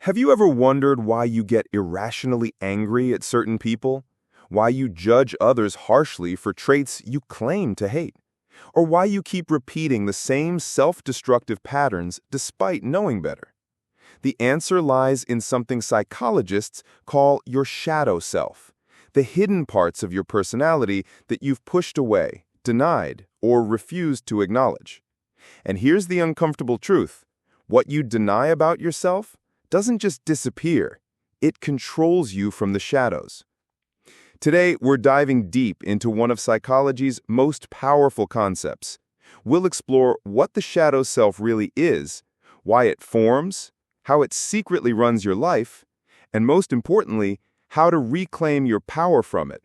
Have you ever wondered why you get irrationally angry at certain people? Why you judge others harshly for traits you claim to hate? Or why you keep repeating the same self-destructive patterns despite knowing better? The answer lies in something psychologists call your shadow self, the hidden parts of your personality that you've pushed away, denied, or refused to acknowledge. And here's the uncomfortable truth. What you deny about yourself doesn't just disappear, it controls you from the shadows. Today, we're diving deep into one of psychology's most powerful concepts. We'll explore what the shadow self really is, why it forms, how it secretly runs your life, and most importantly, how to reclaim your power from it.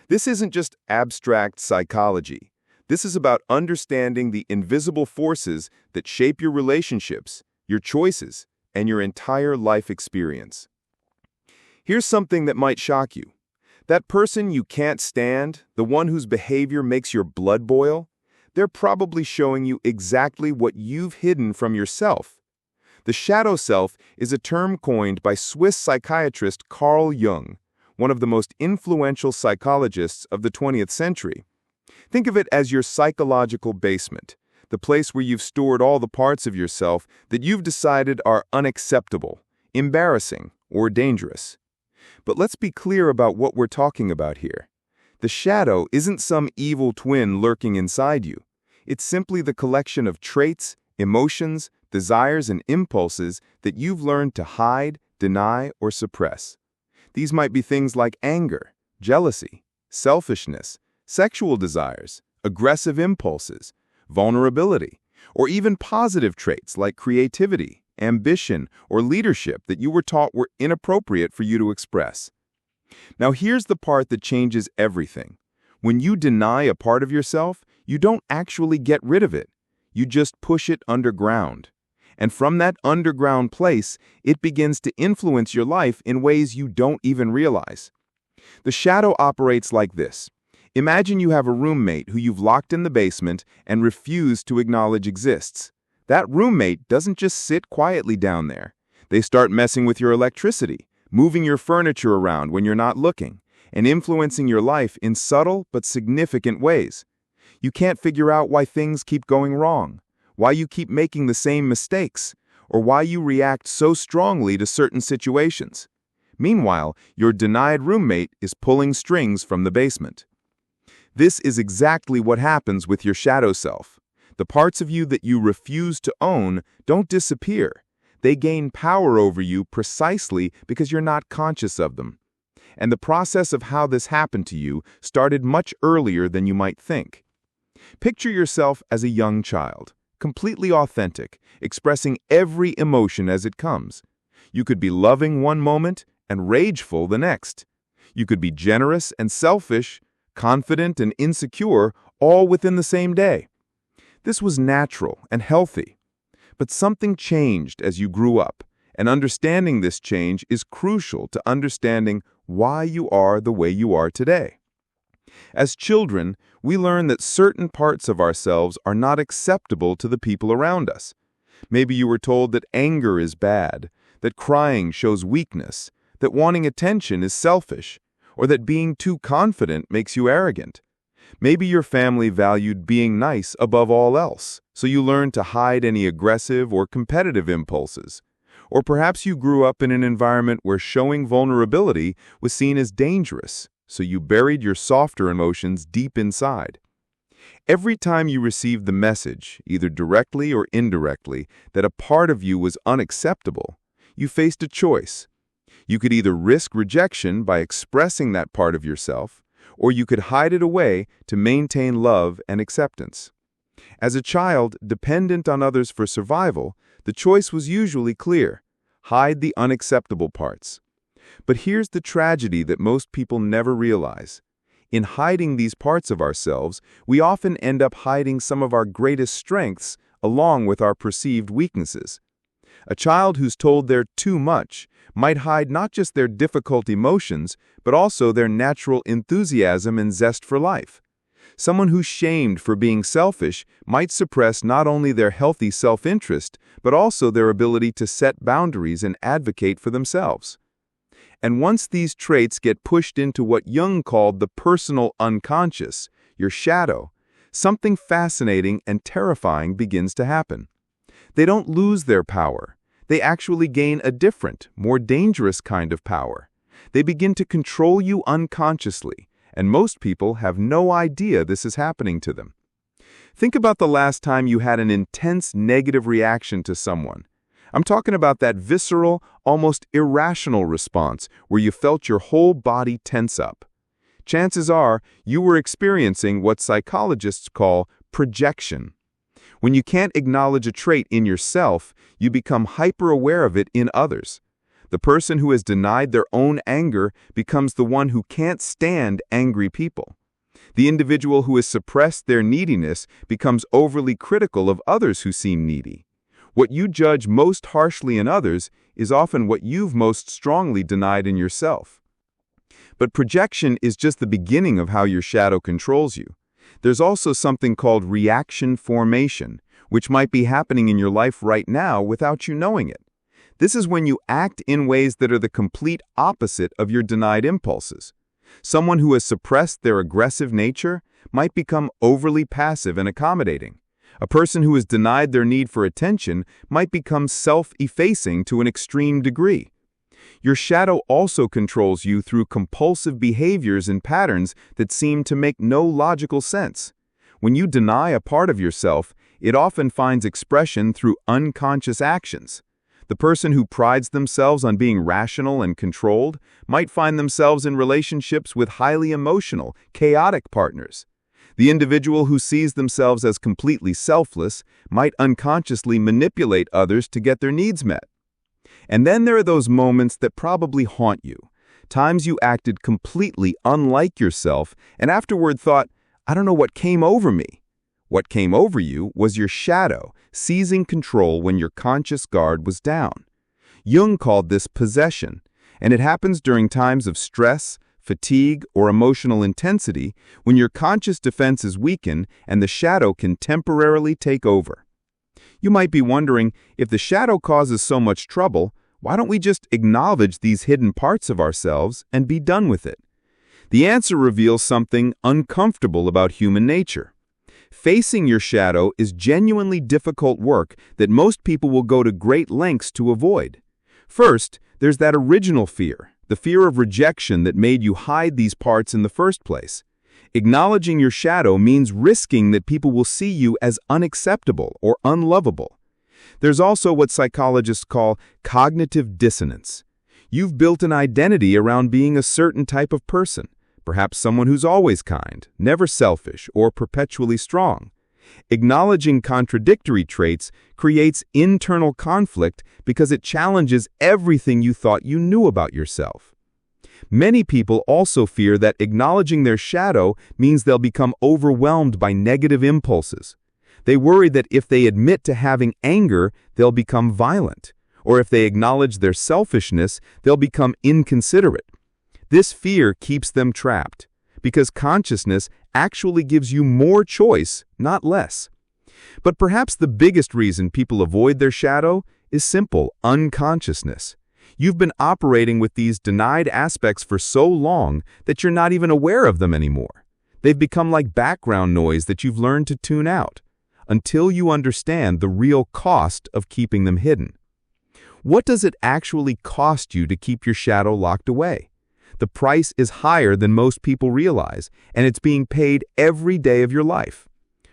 This isn't just abstract psychology. This is about understanding the invisible forces that shape your relationships, your choices, and your entire life experience. Here's something that might shock you. That person you can't stand, the one whose behavior makes your blood boil, they're probably showing you exactly what you've hidden from yourself. The shadow self is a term coined by Swiss psychiatrist Carl Jung, one of the most influential psychologists of the 20th century. Think of it as your psychological basement, the place where you've stored all the parts of yourself that you've decided are unacceptable, embarrassing, or dangerous. But let's be clear about what we're talking about here. The shadow isn't some evil twin lurking inside you. It's simply the collection of traits, emotions, desires, and impulses that you've learned to hide, deny, or suppress. These might be things like anger, jealousy, selfishness, sexual desires, aggressive impulses, vulnerability, or even positive traits like creativity, ambition, or leadership that you were taught were inappropriate for you to express. Now here's the part that changes everything. When you deny a part of yourself, you don't actually get rid of it. You just push it underground. And from that underground place, it begins to influence your life in ways you don't even realize. The shadow operates like this. Imagine you have a roommate who you've locked in the basement and refuse to acknowledge exists. That roommate doesn't just sit quietly down there. They start messing with your electricity, moving your furniture around when you're not looking, and influencing your life in subtle but significant ways. You can't figure out why things keep going wrong, why you keep making the same mistakes, or why you react so strongly to certain situations. Meanwhile, your denied roommate is pulling strings from the basement. This is exactly what happens with your shadow self. The parts of you that you refuse to own don't disappear. They gain power over you precisely because you're not conscious of them. And the process of how this happened to you started much earlier than you might think. Picture yourself as a young child, completely authentic, expressing every emotion as it comes. You could be loving one moment and rageful the next. You could be generous and selfish, confident and insecure, all within the same day. This was natural and healthy. But something changed as you grew up, and understanding this change is crucial to understanding why you are the way you are today. As children, we learn that certain parts of ourselves are not acceptable to the people around us. Maybe you were told that anger is bad, that crying shows weakness, that wanting attention is selfish, or that being too confident makes you arrogant. Maybe your family valued being nice above all else, so you learned to hide any aggressive or competitive impulses. Or perhaps you grew up in an environment where showing vulnerability was seen as dangerous, so you buried your softer emotions deep inside. Every time you received the message, either directly or indirectly, that a part of you was unacceptable, you faced a choice. You could either risk rejection by expressing that part of yourself, or you could hide it away to maintain love and acceptance. As a child, dependent on others for survival, the choice was usually clear: hide the unacceptable parts. But here's the tragedy that most people never realize. In hiding these parts of ourselves, we often end up hiding some of our greatest strengths along with our perceived weaknesses. A child who's told they're too much might hide not just their difficult emotions, but also their natural enthusiasm and zest for life. Someone who's shamed for being selfish might suppress not only their healthy self-interest, but also their ability to set boundaries and advocate for themselves. And once these traits get pushed into what Jung called the personal unconscious, your shadow, something fascinating and terrifying begins to happen. They don't lose their power. They actually gain a different, more dangerous kind of power. They begin to control you unconsciously, and most people have no idea this is happening to them. Think about the last time you had an intense negative reaction to someone. I'm talking about that visceral, almost irrational response where you felt your whole body tense up. Chances are you were experiencing what psychologists call projection. When you can't acknowledge a trait in yourself, you become hyper-aware of it in others. The person who has denied their own anger becomes the one who can't stand angry people. The individual who has suppressed their neediness becomes overly critical of others who seem needy. What you judge most harshly in others is often what you've most strongly denied in yourself. But projection is just the beginning of how your shadow controls you. There's also something called reaction formation, which might be happening in your life right now without you knowing it. This is when you act in ways that are the complete opposite of your denied impulses. Someone who has suppressed their aggressive nature might become overly passive and accommodating. A person who has denied their need for attention might become self-effacing to an extreme degree. Your shadow also controls you through compulsive behaviors and patterns that seem to make no logical sense. When you deny a part of yourself, it often finds expression through unconscious actions. The person who prides themselves on being rational and controlled might find themselves in relationships with highly emotional, chaotic partners. The individual who sees themselves as completely selfless might unconsciously manipulate others to get their needs met. And then there are those moments that probably haunt you, times you acted completely unlike yourself and afterward thought, I don't know what came over me. What came over you was your shadow seizing control when your conscious guard was down. Jung called this possession, and it happens during times of stress, fatigue, or emotional intensity when your conscious defenses weaken and the shadow can temporarily take over. You might be wondering, if the shadow causes so much trouble, why don't we just acknowledge these hidden parts of ourselves and be done with it? The answer reveals something uncomfortable about human nature. Facing your shadow is genuinely difficult work that most people will go to great lengths to avoid. First, there's that original fear, the fear of rejection that made you hide these parts in the first place. Acknowledging your shadow means risking that people will see you as unacceptable or unlovable. There's also what psychologists call cognitive dissonance. You've built an identity around being a certain type of person, perhaps someone who's always kind, never selfish, or perpetually strong. Acknowledging contradictory traits creates internal conflict because it challenges everything you thought you knew about yourself. Many people also fear that acknowledging their shadow means they'll become overwhelmed by negative impulses. They worry that if they admit to having anger, they'll become violent, or if they acknowledge their selfishness, they'll become inconsiderate. This fear keeps them trapped, because consciousness actually gives you more choice, not less. But perhaps the biggest reason people avoid their shadow is simple unconsciousness. You've been operating with these denied aspects for so long that you're not even aware of them anymore. They've become like background noise that you've learned to tune out, until you understand the real cost of keeping them hidden. What does it actually cost you to keep your shadow locked away? The price is higher than most people realize, and it's being paid every day of your life.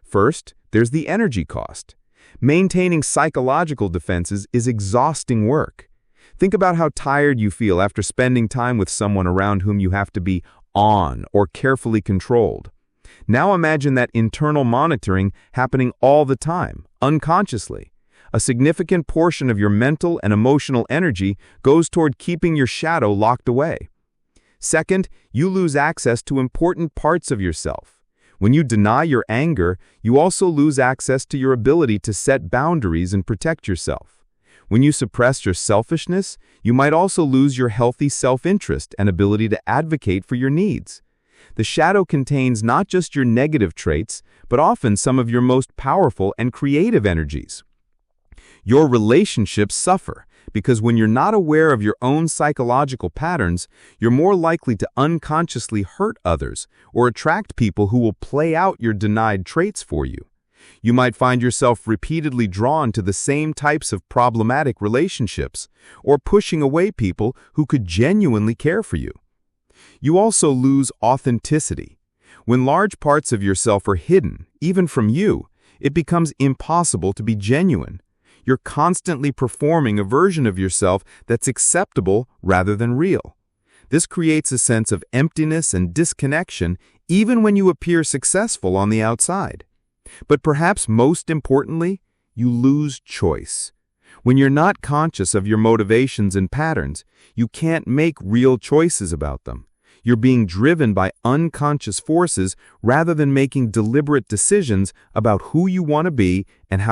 First, there's the energy cost. Maintaining psychological defenses is exhausting work. Think about how tired you feel after spending time with someone around whom you have to be on or carefully controlled. Now imagine that internal monitoring happening all the time, unconsciously. A significant portion of your mental and emotional energy goes toward keeping your shadow locked away. Second, you lose access to important parts of yourself. When you deny your anger, you also lose access to your ability to set boundaries and protect yourself. When you suppress your selfishness, you might also lose your healthy self-interest and ability to advocate for your needs. The shadow contains not just your negative traits, but often some of your most powerful and creative energies. Your relationships suffer because when you're not aware of your own psychological patterns, you're more likely to unconsciously hurt others or attract people who will play out your denied traits for you. You might find yourself repeatedly drawn to the same types of problematic relationships or pushing away people who could genuinely care for you. You also lose authenticity. When large parts of yourself are hidden, even from you, it becomes impossible to be genuine. You're constantly performing a version of yourself that's acceptable rather than real. This creates a sense of emptiness and disconnection even when you appear successful on the outside. But perhaps most importantly, you lose choice. When you're not conscious of your motivations and patterns, you can't make real choices about them. You're being driven by unconscious forces rather than making deliberate decisions about who you want to be and how